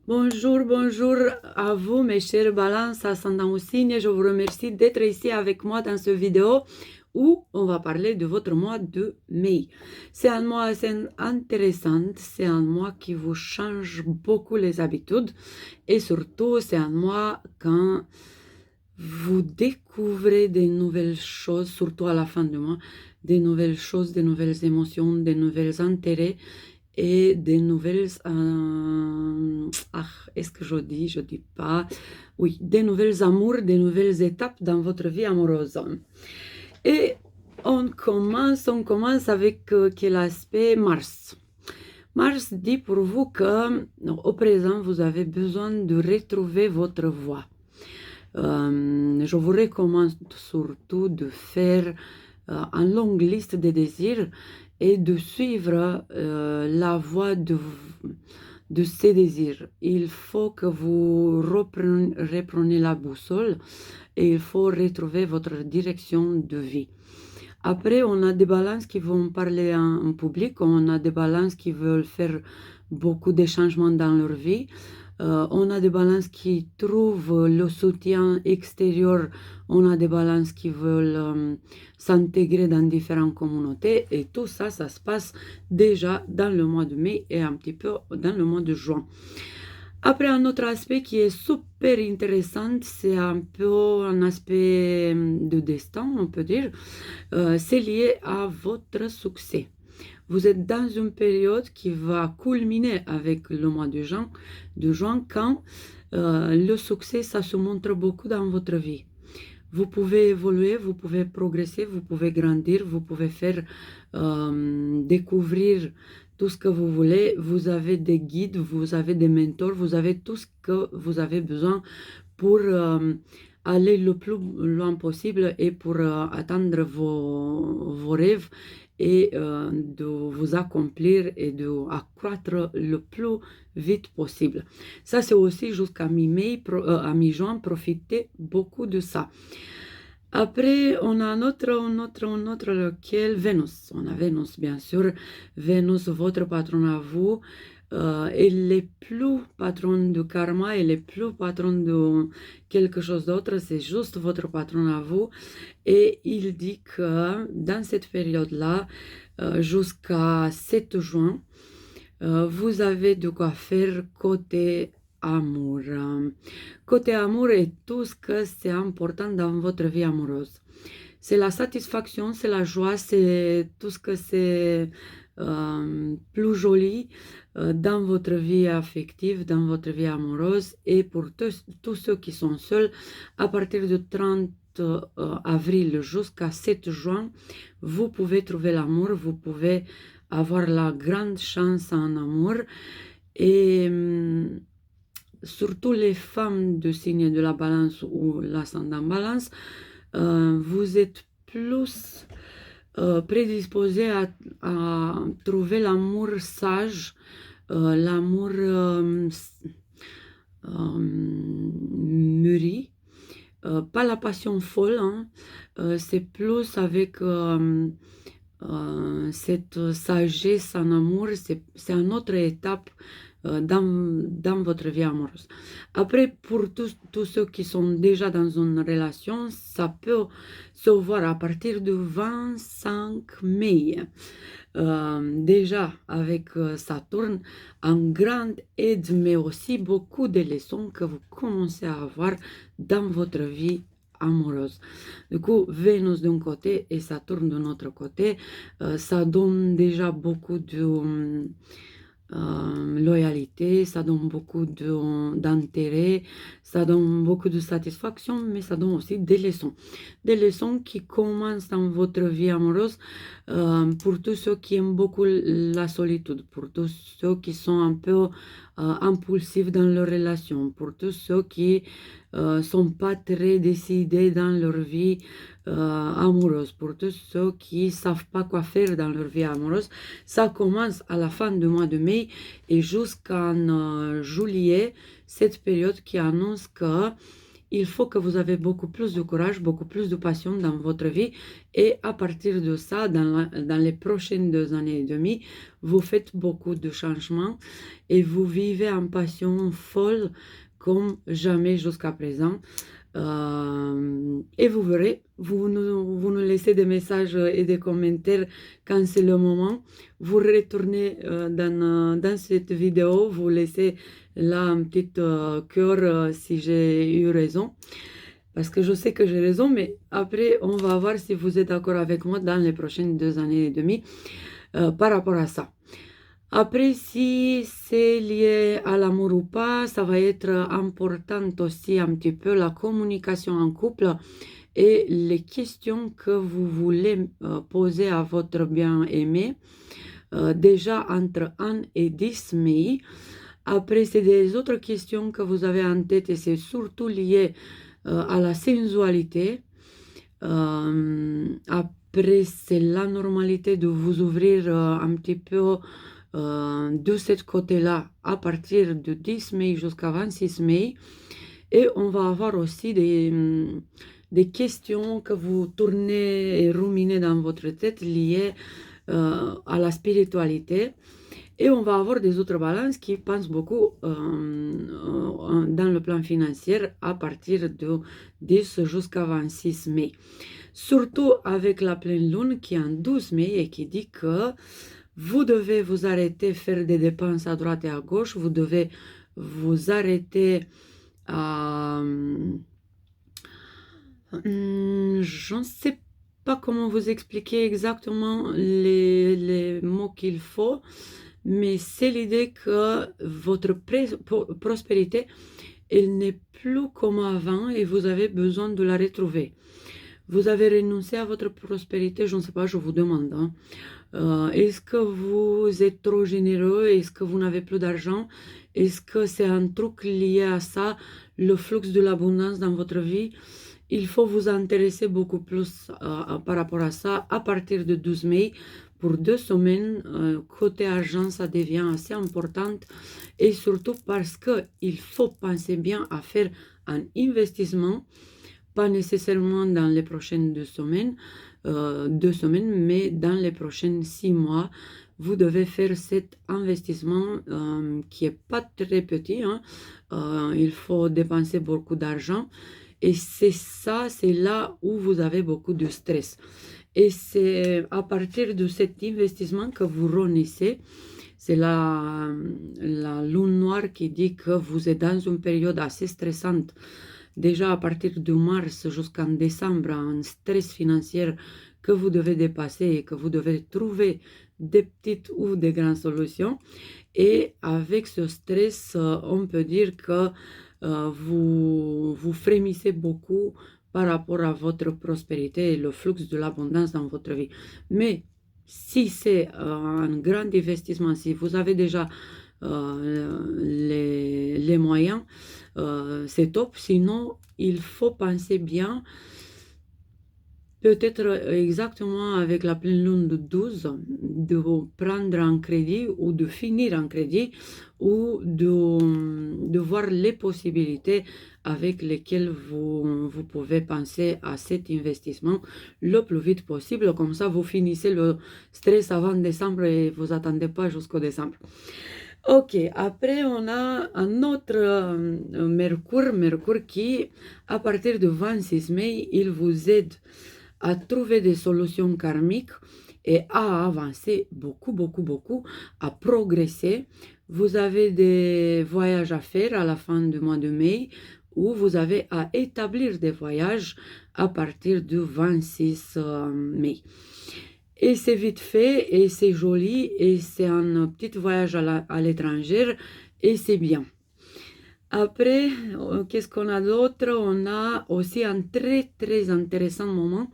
Bonjour, bonjour à vous mes chers balances ascendant au signe. Je vous remercie d'être ici avec moi dans cette vidéo où on va parler de votre mois de mai. C'est un mois assez intéressant, c'est un mois qui vous change beaucoup les habitudes et surtout c'est un mois quand vous découvrez des nouvelles choses, surtout à la fin du mois, des nouvelles choses, des nouvelles émotions, des nouvelles intérêts et des nouvelles... est-ce que je dis pas... Oui, des nouvelles amours, des nouvelles étapes dans votre vie amoureuse. Et on commence avec quel aspect? Mars. Mars dit pour vous que au présent, vous avez besoin de retrouver votre voie. Je vous recommande surtout de faire une longue liste de désirs et de suivre la voie de ces désirs. Il faut que vous repreniez la boussole et il faut retrouver votre direction de vie. Après, on a des balances qui vont parler en public, on a des balances qui veulent faire beaucoup de changements dans leur vie. On a des balances qui trouvent le soutien extérieur, on a des balances qui veulent s'intégrer dans différentes communautés et tout ça, ça se passe déjà dans le mois de mai et un petit peu dans le mois de juin. Après, un autre aspect qui est super intéressant, c'est un peu un aspect de destin, on peut dire. C'est lié à votre succès. Vous êtes dans une période qui va culminer avec le mois de juin quand le succès, ça se montre beaucoup dans votre vie. Vous pouvez évoluer, vous pouvez progresser, vous pouvez grandir, vous pouvez faire découvrir tout ce que vous voulez. Vous avez des guides, vous avez des mentors, vous avez tout ce que vous avez besoin pour aller le plus loin possible et pour atteindre vos rêves et de vous accomplir et de accroître le plus vite possible. Ça, c'est aussi jusqu'à mi-mai, à mi-juin, profitez beaucoup de ça. Après, on a un autre, lequel? Vénus. On a Vénus, bien sûr. Vénus, votre patron à vous. Elle n'est plus patronne de karma, elle n'est plus patronne de quelque chose d'autre, c'est juste votre patron à vous. Et il dit que dans cette période-là, jusqu'à 7 juin, vous avez de quoi faire côté amour. Côté amour et tout ce que c'est important dans votre vie amoureuse. C'est la satisfaction, c'est la joie, c'est tout ce que c'est plus joli dans votre vie affective, dans votre vie amoureuse. Et pour tous ceux qui sont seuls, à partir du 30 avril jusqu'à 7 juin, vous pouvez trouver l'amour, vous pouvez avoir la grande chance en amour. Et surtout les femmes de signe de la balance ou l'ascendant balance, vous êtes plus prédisposés à trouver l'amour sage, l'amour mûri, pas la passion folle, hein, c'est plus avec cette sagesse en amour, c'est une autre étape dans votre vie amoureuse. Après, pour tous ceux qui sont déjà dans une relation, ça peut se voir à partir du 25 mai. Déjà avec Saturne, en grande aide, mais aussi beaucoup de leçons que vous commencez à avoir dans votre vie amoureuse. Du coup, Vénus d'un côté et Saturne de l'autre côté, ça donne déjà beaucoup de loyauté, ça donne beaucoup d'intérêt, ça donne beaucoup de satisfaction, mais ça donne aussi des leçons. Des leçons qui commencent dans votre vie amoureuse pour tous ceux qui aiment beaucoup la solitude, pour tous ceux qui sont un peu impulsifs dans leur relation, pour tous ceux qui sont pas très décidés dans leur vie amoureuse, pour tous ceux qui savent pas quoi faire dans leur vie amoureuse. Ça commence à la fin du mois de mai et jusqu'en juillet, cette période qui annonce que il faut que vous avez beaucoup plus de courage, beaucoup plus de passion dans votre vie. Et à partir de ça, dans les prochaines 2 années et demie, vous faites beaucoup de changements et vous vivez en passion folle comme jamais jusqu'à présent. Et vous verrez, vous nous laissez des messages et des commentaires quand c'est le moment. Vous retournez dans cette vidéo, vous laissez là un petit cœur si j'ai eu raison. Parce que je sais que j'ai raison, mais après, on va voir si vous êtes d'accord avec moi dans les prochaines 2 années et demie par rapport à ça. Après, si c'est lié à l'amour ou pas, ça va être important aussi un petit peu la communication en couple et les questions que vous voulez poser à votre bien-aimé. Déjà entre 1 et 10 mai. Après, c'est des autres questions que vous avez en tête et c'est surtout lié à la sensualité. Après, c'est la normalité de vous ouvrir un petit peu de ce côté-là à partir de 10 mai jusqu'à 26 mai. Et on va avoir aussi des questions que vous tournez et ruminez dans votre tête liées à la spiritualité. Et on va avoir des autres balances qui pensent beaucoup dans le plan financier à partir de 10 jusqu'à 26 mai. Surtout avec la pleine lune qui est en 12 mai et qui dit que vous devez vous arrêter, faire des dépenses à droite et à gauche, vous devez vous arrêter à... je ne sais pas comment vous expliquer exactement les mots qu'il faut, mais c'est l'idée que votre prospérité, elle n'est plus comme avant et vous avez besoin de la retrouver. Vous avez renoncé à votre prospérité, je ne sais pas, je vous demande. Hein. Est-ce que vous êtes trop généreux? Est-ce que vous n'avez plus d'argent? Est-ce que c'est un truc lié à ça, le flux de l'abondance dans votre vie? Il faut vous intéresser beaucoup plus par rapport à ça à partir de 12 mai. Pour 2 semaines, côté argent, ça devient assez important et surtout parce qu'il faut penser bien à faire un investissement, pas nécessairement dans les prochaines 2 semaines, mais dans les prochaines 6 mois, vous devez faire cet investissement qui n'est pas très petit. Hein. Il faut dépenser beaucoup d'argent. Et c'est ça, c'est là où vous avez beaucoup de stress. Et c'est à partir de cet investissement que vous renaissez. C'est la lune noire qui dit que vous êtes dans une période assez stressante. Déjà à partir de mars jusqu'en décembre, un stress financier que vous devez dépasser et que vous devez trouver des petites ou des grandes solutions. Et avec ce stress, on peut dire que vous frémissez beaucoup par rapport à votre prospérité et le flux de l'abondance dans votre vie. Mais si c'est un grand investissement, si vous avez déjà les moyens, c'est top. Sinon, il faut penser bien, peut-être exactement avec la pleine lune de 12, de prendre un crédit ou de finir un crédit ou de voir les possibilités avec lesquelles vous pouvez penser à cet investissement le plus vite possible. Comme ça, vous finissez le stress avant décembre et vous attendez pas jusqu'au décembre. Ok, après on a un autre Mercure qui, à partir du 26 mai, il vous aide à trouver des solutions karmiques et à avancer beaucoup, beaucoup, beaucoup, à progresser. Vous avez des voyages à faire à la fin du mois de mai ou vous avez à établir des voyages à partir du 26 mai. Et c'est vite fait, et c'est joli, et c'est un petit voyage à l'étranger, et c'est bien. Après, qu'est-ce qu'on a d'autre? On a aussi un très très intéressant moment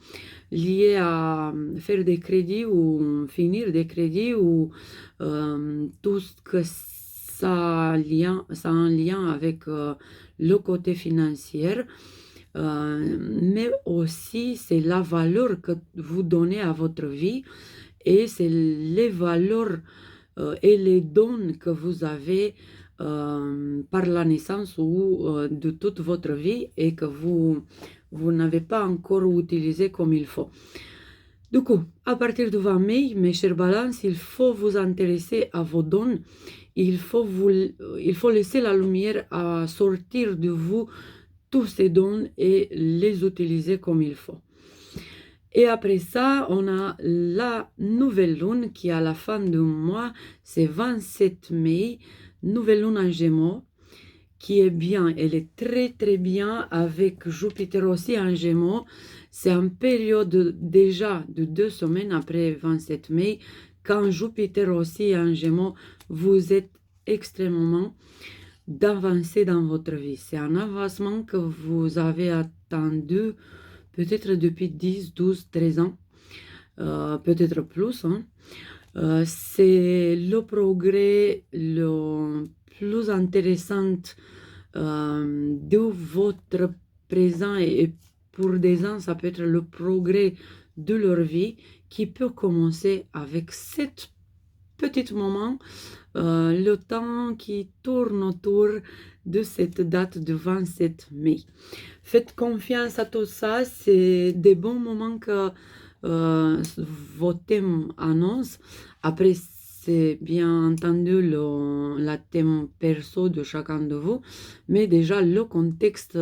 lié à faire des crédits ou finir des crédits ou tout ce que ça a un lien avec le côté financier. Mais aussi c'est la valeur que vous donnez à votre vie et c'est les valeurs et les dons que vous avez par la naissance ou de toute votre vie et que vous n'avez pas encore utilisé comme il faut. Du coup, à partir du 20 mai, mes chers balances, il faut vous intéresser à vos dons. Il faut laisser la lumière à sortir de vous tous ces dons et les utiliser comme il faut. Et après ça, on a la nouvelle lune qui à la fin du mois, c'est 27 mai, nouvelle lune en Gémeaux, qui est bien, elle est très très bien avec Jupiter aussi en Gémeaux. C'est en période déjà de 2 semaines après 27 mai, quand Jupiter aussi en Gémeaux, vous êtes extrêmement d'avancer dans votre vie. C'est un avancement que vous avez attendu peut-être depuis 10, 12, 13 ans, peut-être plus. Hein. C'est le progrès le plus intéressant de votre présent et pour des gens, ça peut être le progrès de leur vie qui peut commencer avec cet petit moment, le temps qui tourne autour de cette date de 27 mai. Faites confiance à tout ça, c'est des bons moments que vos thèmes annoncent. Après, c'est bien entendu la thème perso de chacun de vous, mais déjà le contexte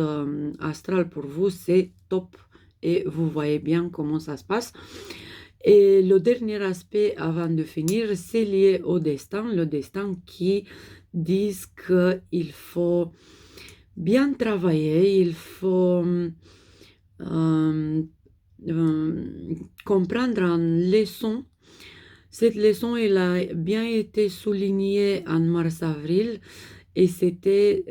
astral pour vous, c'est top et vous voyez bien comment ça se passe. Et le dernier aspect avant de finir, c'est lié au destin, le destin qui dit qu'il faut bien travailler, il faut comprendre une leçon. Cette leçon, elle a bien été soulignée en mars-avril et c'était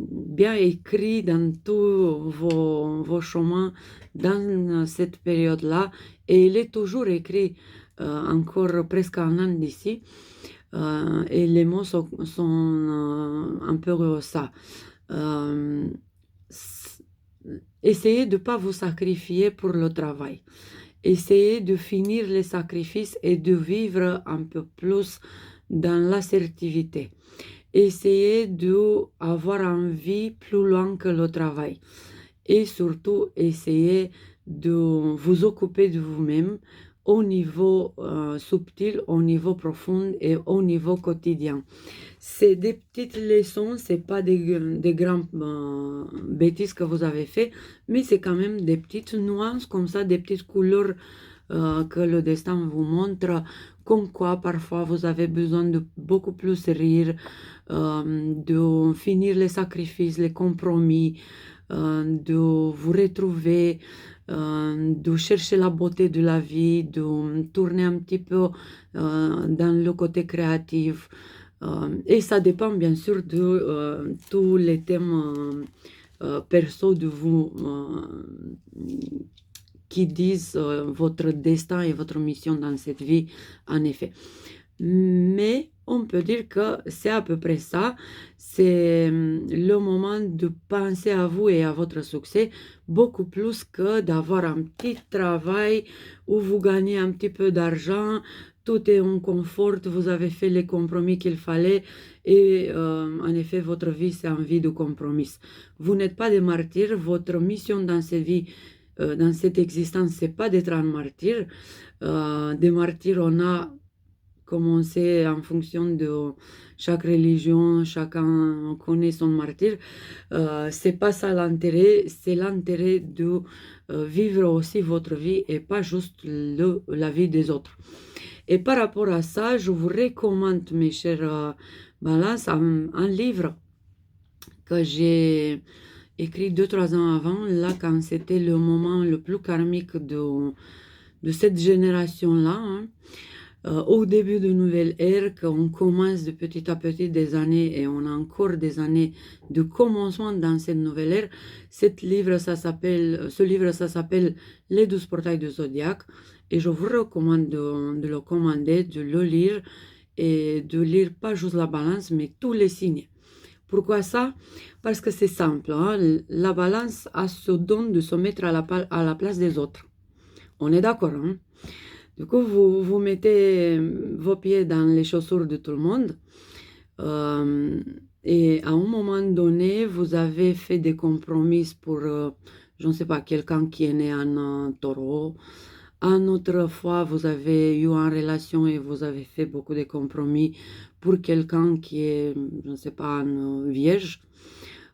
bien écrit dans tous vos chemins dans cette période-là. Et il est toujours écrit encore presque un an d'ici. Et les mots sont un peu ça. Essayez de ne pas vous sacrifier pour le travail. Essayez de finir les sacrifices et de vivre un peu plus dans l'assertivité. Essayez d'avoir envie plus loin que le travail. Et surtout, essayez de vous occuper de vous-même au niveau subtil, au niveau profond et au niveau quotidien. C'est des petites leçons, c'est pas des grandes bêtises que vous avez fait, mais c'est quand même des petites nuances comme ça, des petites couleurs que le destin vous montre, comme quoi parfois vous avez besoin de beaucoup plus rire, de finir les sacrifices, les compromis, de vous retrouver, de chercher la beauté de la vie, de tourner un petit peu dans le côté créatif. Et ça dépend bien sûr de tous les thèmes perso de vous qui disent votre destin et votre mission dans cette vie, en effet. Mais on peut dire que c'est à peu près ça. C'est le moment de penser à vous et à votre succès beaucoup plus que d'avoir un petit travail où vous gagnez un petit peu d'argent, tout est en confort, vous avez fait les compromis qu'il fallait et en effet votre vie c'est une vie de compromis. Vous n'êtes pas des martyrs, votre mission dans cette vie, dans cette existence, c'est pas d'être un martyr. Des martyrs, on a commencé en fonction de chaque religion, chacun connaît son martyr. C'est pas ça l'intérêt, c'est l'intérêt de vivre aussi votre vie et pas juste la vie des autres. Et par rapport à ça, je vous recommande, mes chers balances, un livre que j'ai écrit 2-3 ans avant, là, quand c'était le moment le plus karmique de cette génération-là, hein. Au début de nouvelle ère, qu'on commence de petit à petit des années et on a encore des années de commencement dans cette nouvelle ère. Ce livre, ça s'appelle Les 12 portails du Zodiaque et je vous recommande de le commander, de le lire et de lire pas juste la balance mais tous les signes. Pourquoi ça? Parce que c'est simple, hein? La balance a ce don de se mettre à la place des autres. On est d'accord, hein? Du coup, vous mettez vos pieds dans les chaussures de tout le monde. Et à un moment donné, vous avez fait des compromis pour, je ne sais pas, quelqu'un qui est né en taureau. Une autre fois, vous avez eu une relation et vous avez fait beaucoup de compromis pour quelqu'un qui est, je ne sais pas, une vierge.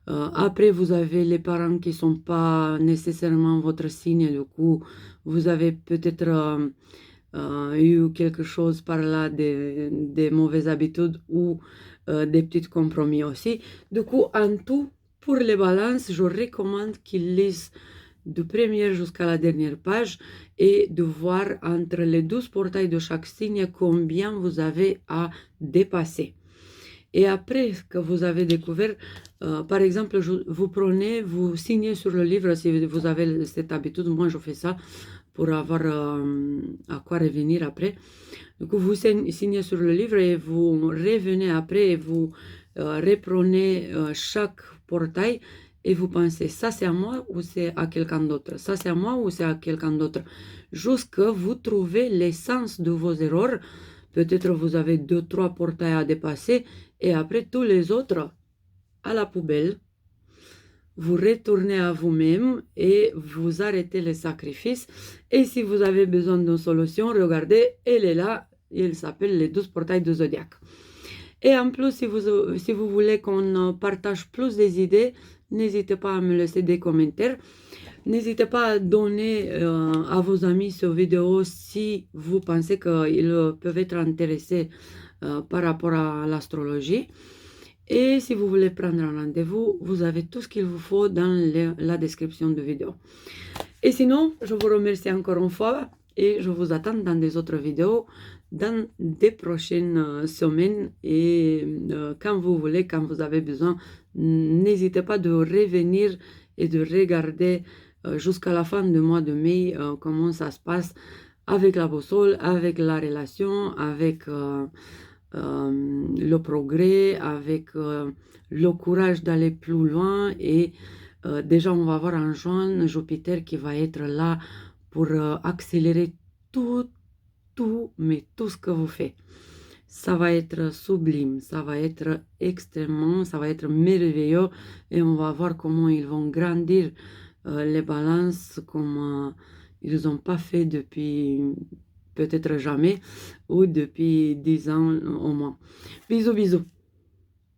Après, vous avez les parents qui ne sont pas nécessairement votre signe. Du coup, vous avez peut-être eu quelque chose par là, des mauvaises habitudes ou des petits compromis aussi. Du coup, en tout, pour les balances, je recommande qu'ils lisent de première jusqu'à la dernière page et de voir entre les 12 portails de chaque signe combien vous avez à dépasser. Et après que vous avez découvert, par exemple, vous prenez, vous signez sur le livre si vous avez cette habitude. Moi, je fais ça pour avoir à quoi revenir après. Du coup, vous signez sur le livre et vous revenez après et vous reprenez chaque portail et vous pensez, ça c'est à moi ou c'est à quelqu'un d'autre? Ça c'est à moi ou c'est à quelqu'un d'autre? Jusqu'à vous trouvez l'essence de vos erreurs. Peut-être vous avez 2, 3 portails à dépasser et après tous les autres à la poubelle. Vous retournez à vous-même et vous arrêtez les sacrifices. Et si vous avez besoin d'une solution, regardez, elle est là. Il s'appelle les 12 portails du zodiaque. Et en plus, si vous voulez qu'on partage plus des idées, n'hésitez pas à me laisser des commentaires. N'hésitez pas à donner à vos amis cette vidéo si vous pensez qu'ils peuvent être intéressés par rapport à l'astrologie. Et si vous voulez prendre un rendez-vous, vous avez tout ce qu'il vous faut dans la description de vidéo. Et sinon, je vous remercie encore une fois et je vous attends dans des autres vidéos dans des prochaines semaines. Et quand vous voulez, quand vous avez besoin, n'hésitez pas de revenir et de regarder jusqu'à la fin du mois de mai comment ça se passe avec la boussole, avec la relation, avec le progrès, avec le courage d'aller plus loin. Et déjà, on va voir en juin Jupiter qui va être là pour accélérer mais tout ce que vous faites. Ça va être sublime, ça va être extrêmement, ça va être merveilleux et on va voir comment ils vont grandir les balances comme ils n'ont pas fait depuis peut-être jamais ou depuis 10 ans au moins. Bisous, bisous.